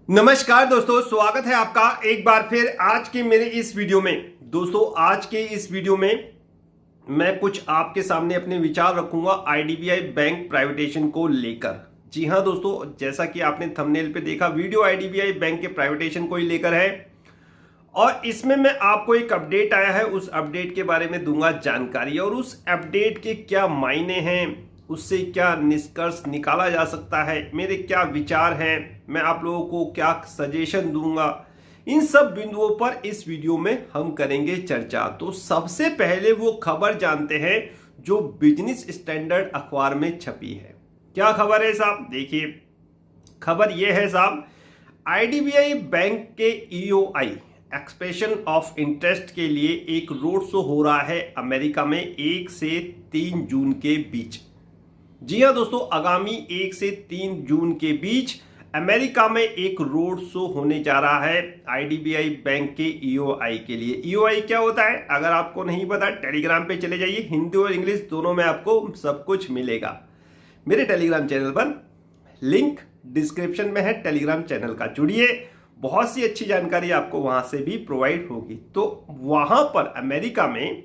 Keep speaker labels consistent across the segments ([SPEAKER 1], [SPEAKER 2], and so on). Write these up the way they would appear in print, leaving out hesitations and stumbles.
[SPEAKER 1] नमस्कार दोस्तों, स्वागत है आपका एक बार फिर आज के मेरे इस वीडियो में। दोस्तों आज के इस वीडियो में मैं कुछ आपके सामने अपने विचार रखूंगा आईडीबीआई बैंक प्राइवेटाइजेशन को लेकर। जी हां दोस्तों, जैसा कि आपने थंबनेल पे देखा, वीडियो आईडीबीआई बैंक के प्राइवेटाइजेशन को ही लेकर है और इसमें मैं आपको एक अपडेट आया है, उस अपडेट के बारे में दूंगा जानकारी और उस अपडेट के क्या मायने हैं, उससे क्या निष्कर्ष निकाला जा सकता है, मेरे क्या विचार हैं, मैं आप लोगों को क्या सजेशन दूंगा, इन सब बिंदुओं पर इस वीडियो में हम करेंगे चर्चा। तो सबसे पहले वो खबर जानते हैं जो बिजनेस स्टैंडर्ड अखबार में छपी है। क्या खबर है साहब? देखिए, खबर यह है साहब, आईडीबीआई बैंक के ईओआई एक्सप्रेशन ऑफ इंटरेस्ट के लिए एक रोड शो हो रहा है अमेरिका में 1 से 3 जून के बीच। जी हां दोस्तों, आगामी 1 से 3 जून के बीच अमेरिका में एक रोड शो होने जा रहा है आईडीबीआई बैंक के ईओआई के लिए। ईओआई क्या होता है अगर आपको नहीं पता, टेलीग्राम पे चले जाइए, हिंदी और इंग्लिश दोनों में आपको सब कुछ मिलेगा। मेरे टेलीग्राम चैनल पर लिंक डिस्क्रिप्शन में है, टेलीग्राम चैनल का जुड़िए, बहुत सी अच्छी जानकारी आपको वहां से भी प्रोवाइड होगी। तो वहां पर अमेरिका में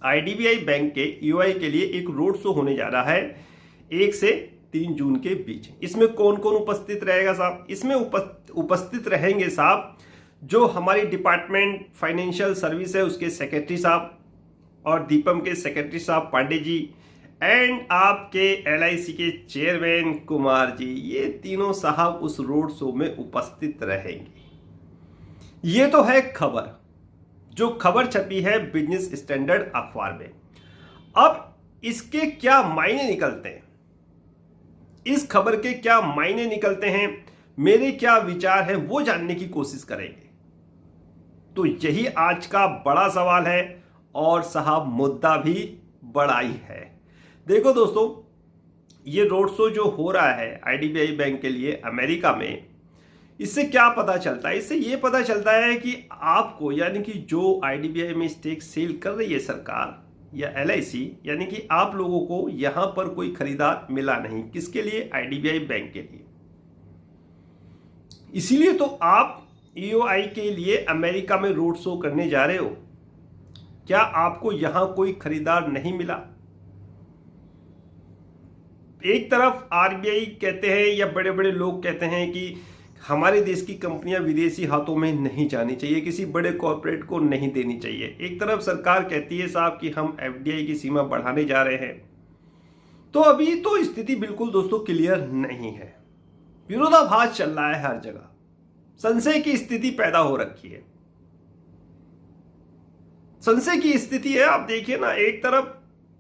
[SPEAKER 1] आईडीबीआई बैंक के ईओआई के लिए एक रोड शो होने जा रहा है 1 से 3 जून के बीच। इसमें कौन कौन उपस्थित रहेगा साहब? इसमें उपस्थित रहेंगे साहब जो हमारी डिपार्टमेंट फाइनेंशियल सर्विस है उसके सेक्रेटरी साहब और दीपम के सेक्रेटरी साहब पांडे जी एंड आपके एलआईसी के चेयरमैन कुमार जी, ये तीनों साहब उस रोड शो में उपस्थित रहेंगे। ये तो है खबर, जो खबर छपी है बिजनेस स्टैंडर्ड अखबार में। अब इसके क्या मायने निकलते हैं, इस खबर के क्या मायने निकलते हैं, मेरे क्या विचार हैं, वो जानने की कोशिश करेंगे। तो यही आज का बड़ा सवाल है और साहब मुद्दा भी बड़ा ही है। देखो दोस्तों, ये रोड शो जो हो रहा है आईडीबीआई बैंक के लिए अमेरिका में, इससे क्या पता चलता है? इससे ये पता चलता है कि आपको, यानी कि जो आईडीबीआई में स्टेक सेल कर रही है सरकार या एलआईसी, यानी कि आप लोगों को यहां पर कोई खरीदार मिला नहीं। किसके लिए? आईडीबीआई बैंक के लिए। इसीलिए तो आप ईओआई के लिए अमेरिका में रोड शो करने जा रहे हो। क्या आपको यहां कोई खरीदार नहीं मिला? एक तरफ आरबीआई कहते हैं या बड़े बड़े लोग कहते हैं कि हमारे देश की कंपनियां विदेशी हाथों में नहीं जानी चाहिए, किसी बड़े कॉर्पोरेट को नहीं देनी चाहिए। एक तरफ सरकार कहती है साहब कि हम एफडीआई की सीमा बढ़ाने जा रहे हैं। तो अभी तो स्थिति बिल्कुल दोस्तों क्लियर नहीं है, विरोधाभास चल रहा है हर जगह, संशय की स्थिति पैदा हो रखी है। संशय की स्थिति है। आप देखिए ना, एक तरफ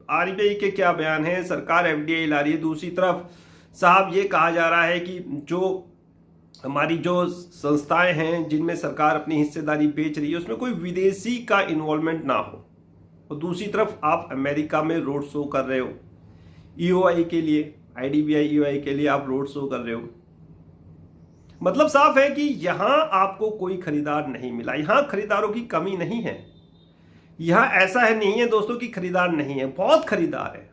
[SPEAKER 1] आरबीआई के क्या बयान है, सरकार एफडीआई ला रही है, दूसरी तरफ साहब ये कहा जा रहा है कि जो हमारी जो संस्थाएं हैं जिनमें सरकार अपनी हिस्सेदारी बेच रही है उसमें कोई विदेशी का इन्वॉल्वमेंट ना हो, और दूसरी तरफ आप अमेरिका में रोड शो कर रहे हो ईओआई के लिए, आईडीबीआई ईओआई के लिए आप रोड शो कर रहे हो। मतलब साफ है कि यहां आपको कोई खरीदार नहीं मिला। यहां खरीदारों की कमी नहीं है, यहां ऐसा है नहीं है दोस्तों कि खरीदार नहीं है, बहुत खरीदार है।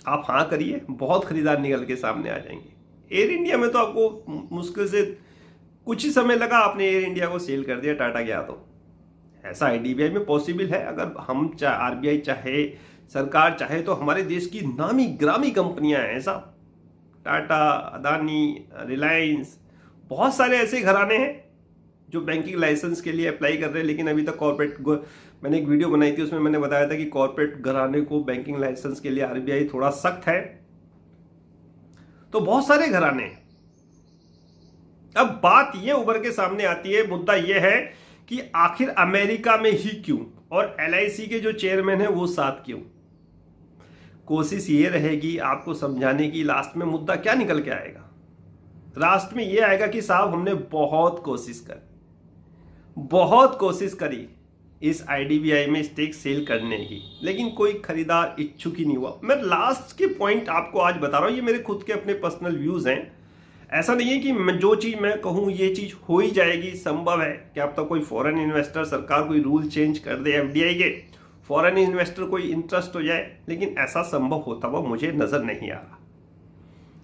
[SPEAKER 1] आप हां करिए, बहुत खरीदार निकल के सामने आ जाएंगे। एयर इंडिया में तो आपको मुश्किल से कुछ ही समय लगा, आपने एयर इंडिया को सेल कर दिया, टाटा गया। तो ऐसा आईडीबीआई में पॉसिबल है। अगर हम चाहे, आरबीआई चाहे, सरकार चाहे, तो हमारे देश की नामी ग्रामी कंपनियां हैं, ऐसा टाटा, अदानी, रिलायंस, बहुत सारे ऐसे घराने हैं जो बैंकिंग लाइसेंस के लिए अप्लाई कर रहे हैं, लेकिन अभी तक कॉर्पोरेट, मैंने एक वीडियो बनाई थी उसमें मैंने बताया था कि कॉर्पोरेट घराने को बैंकिंग लाइसेंस के लिए आरबीआई थोड़ा सख्त है। तो बहुत सारे घराने हैं। अब बात यह उभर के सामने आती है, मुद्दा यह है कि आखिर अमेरिका में ही क्यों, और एलआईसी के जो चेयरमैन है वो साथ क्यों। कोशिश ये रहेगी आपको समझाने की, लास्ट में मुद्दा क्या निकल के आएगा। लास्ट में यह आएगा कि साहब हमने बहुत कोशिश करी इस आईडीबीआई में स्टेक सेल करने की, लेकिन कोई खरीदार इच्छुक ही नहीं हुआ। मैं लास्ट के पॉइंट आपको आज बता रहा हूं, ये मेरे खुद के अपने पर्सनल व्यूज हैं। ऐसा नहीं है कि जो चीज मैं कहूं ये चीज हो ही जाएगी। संभव है कि अब तक कोई फॉरेन इन्वेस्टर, सरकार कोई रूल चेंज कर दे एफडीआई के, फॉरेन इन्वेस्टर कोई इंटरेस्ट हो जाए, लेकिन ऐसा संभव होता हुआ मुझे नजर नहीं आ रहा।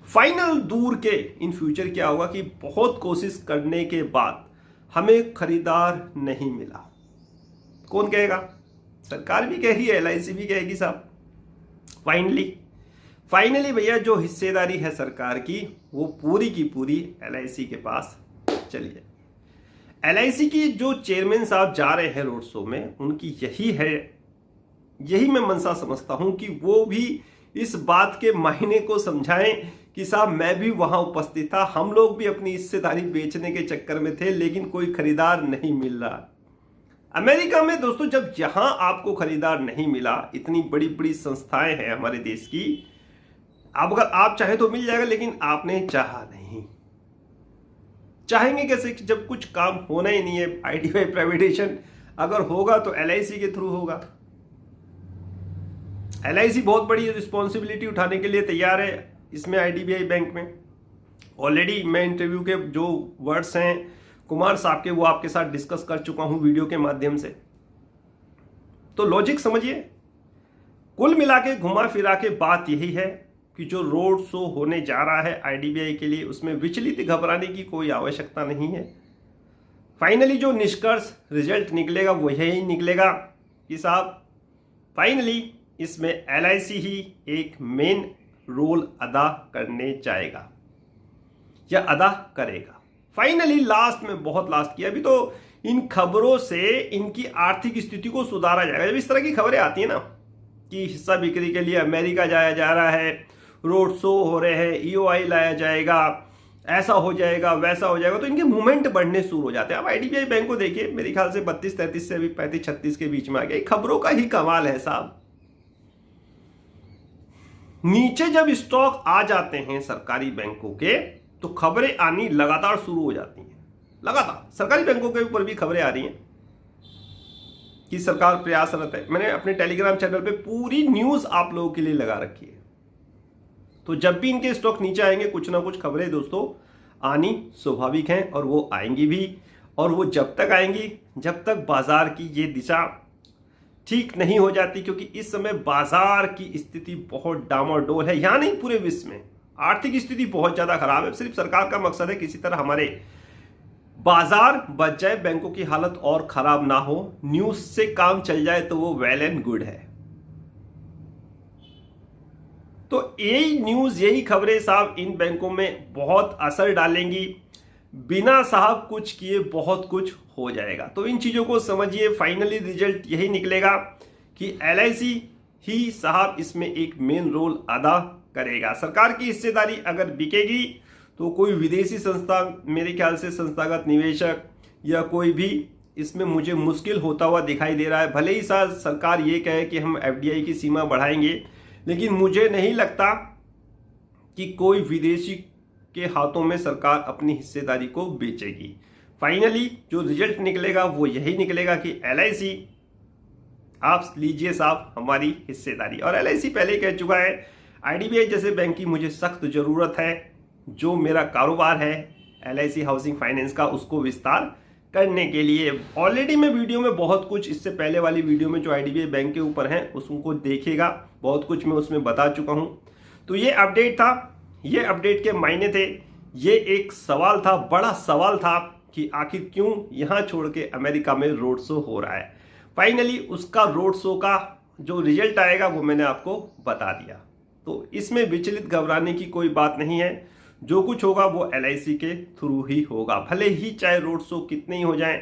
[SPEAKER 1] फाइनल दूर के इन फ्यूचर क्या होगा कि बहुत कोशिश करने के बाद हमें खरीदार नहीं मिला। कौन कहेगा? सरकार भी कहेगी, LIC भी कहेगी साहब। फाइनली भैया जो हिस्सेदारी है सरकार की वो पूरी की पूरी LIC के पास चली है। LIC की जो चेयरमैन साहब जा रहे हैं रोड शो में, उनकी यही मैं मंशा समझता हूं कि वो भी इस बात के मायने को समझाएं कि साहब मैं भी वहां उपस्थित था, हम लोग भी अपनी हिस्सेदारी बेचने के चक्कर में थे, लेकिन कोई खरीदार नहीं मिल रहा। अमेरिका में दोस्तों जब यहां आपको खरीदार नहीं मिला, इतनी बड़ी बड़ी संस्थाएं हैं हमारे देश की, अब अगर आप चाहे तो मिल जाएगा, लेकिन आपने चाहा नहीं। चाहेंगे कैसे कि जब कुछ काम होना ही नहीं है। IDBI प्राइवेटाइजेशन अगर होगा तो LIC के थ्रू होगा। LIC बहुत बड़ी रिस्पॉन्सिबिलिटी उठाने के लिए तैयार है इसमें IDBI बैंक में। ऑलरेडी मैं इंटरव्यू के जो वर्ड्स हैं कुमार साहब के, वो आपके साथ डिस्कस कर चुका हूं वीडियो के माध्यम से। तो लॉजिक समझिए, कुल मिला के घुमा फिरा के बात यही है कि जो रोड शो होने जा रहा है IDBI के लिए, उसमें विचलित घबराने की कोई आवश्यकता नहीं है। फाइनली जो निष्कर्ष रिजल्ट निकलेगा वो यही निकलेगा कि साहब फाइनली इसमें LIC ही एक मेन रोल अदा करने जाएगा या अदा करेगा। फाइनली लास्ट में बहुत लास्ट किया, अभी तो इन खबरों से इनकी आर्थिक स्थिति को सुधारा जाएगा। जब इस तरह की खबरें आती है ना कि हिस्सा बिक्री के लिए अमेरिका जाया जा रहा है, रोड शो हो रहे हैं, EOI लाया जाएगा, ऐसा हो जाएगा वैसा हो जाएगा, तो इनके मूवमेंट बढ़ने शुरू हो जाते हैं। अब IDBI बैंक को देखिए, मेरे ख्याल से 32-33 से अभी 35-36 के बीच में आ गया। खबरों का ही कमाल है साहब। नीचे जब स्टॉक आ जाते हैं सरकारी बैंकों के तो खबरें आनी लगातार शुरू हो जाती हैं। लगातार सरकारी बैंकों के ऊपर भी खबरें आ रही हैं कि सरकार प्रयासरत है। मैंने अपने टेलीग्राम चैनल पे पूरी न्यूज आप लोगों के लिए लगा रखी है। तो जब भी इनके स्टॉक नीचे आएंगे कुछ ना कुछ खबरें दोस्तों आनी स्वाभाविक हैं, और वो आएंगी भी। और वो जब तक आएंगी जब तक बाजार की ये दिशा ठीक नहीं हो जाती, क्योंकि इस समय बाजार की स्थिति बहुत डामाडोल है। यहाँ नहीं, पूरे विश्व में आर्थिक स्थिति बहुत ज्यादा खराब है। सिर्फ सरकार का मकसद है किसी तरह हमारे बाजार बच जाए, बैंकों की हालत और खराब ना हो, न्यूज से काम चल जाए तो वो वेल एंड गुड है। तो यही न्यूज, यही खबरें साहब इन बैंकों में बहुत असर डालेंगी। बिना साहब कुछ किए बहुत कुछ हो जाएगा। तो इन चीजों को समझिए। फाइनली रिजल्ट यही निकलेगा कि LIC ही साहब इसमें एक मेन रोल अदा करेगा। सरकार की हिस्सेदारी अगर बिकेगी तो कोई विदेशी संस्था, मेरे ख्याल से संस्थागत निवेशक या कोई भी, इसमें मुझे मुश्किल होता हुआ दिखाई दे रहा है। भले ही साहब सरकार ये कहे कि हम FDI की सीमा बढ़ाएंगे, लेकिन मुझे नहीं लगता कि कोई विदेशी के हाथों में सरकार अपनी हिस्सेदारी को बेचेगी। फाइनली जो रिजल्ट निकलेगा वो यही निकलेगा कि LIC आप लीजिए साहब हमारी हिस्सेदारी। और LIC पहले कह चुका है IDBI जैसे बैंक की मुझे सख्त जरूरत है। जो मेरा कारोबार है LIC हाउसिंग फाइनेंस का, उसको विस्तार करने के लिए ऑलरेडी मैं वीडियो में बहुत कुछ, इससे पहले वाली वीडियो में जो IDBI बैंक के ऊपर है उसको देखिएगा, बहुत कुछ मैं उसमें बता चुका हूं। तो ये अपडेट था, ये अपडेट के मायने थे। ये एक सवाल था, बड़ा सवाल था कि आखिर क्यों यहां छोड़ के अमेरिका में रोड शो हो रहा है। फाइनली उसका रोड शो का जो रिजल्ट आएगा वो मैंने आपको बता दिया। तो इसमें विचलित घबराने की कोई बात नहीं है। जो कुछ होगा वो LIC के थ्रू ही होगा, भले ही चाहे रोड शो कितने ही हो जाएं,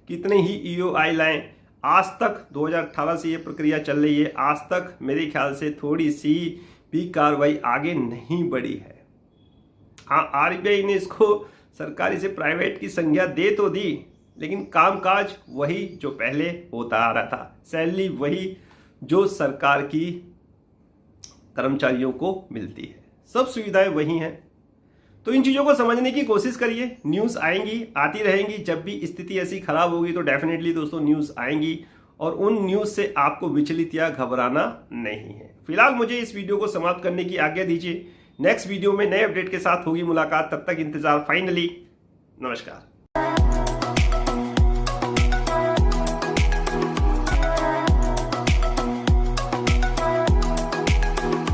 [SPEAKER 1] कितने ही EOI लाएं। आज तक 2018 से ये प्रक्रिया चल रही है, आज तक मेरे ख्याल से थोड़ी सी भी कार्रवाई आगे नहीं बढ़ी है। हाँ, RBI ने इसको सरकारी से प्राइवेट की संज्ञा दे तो दी, लेकिन कामकाज वही जो पहले होता आ रहा था, सैलरी वही जो सरकार की कर्मचारियों को मिलती है, सब सुविधाएं वही हैं। तो इन चीज़ों को समझने की कोशिश करिए। न्यूज़ आएंगी, आती रहेंगी। जब भी स्थिति ऐसी खराब होगी तो डेफिनेटली दोस्तों न्यूज़ आएंगी, और उन न्यूज़ से आपको विचलित या घबराना नहीं है। फिलहाल मुझे इस वीडियो को समाप्त करने की आज्ञा दीजिए। नेक्स्ट वीडियो में नए अपडेट के साथ होगी मुलाकात, तब तक इंतजार। फाइनली नमस्कार।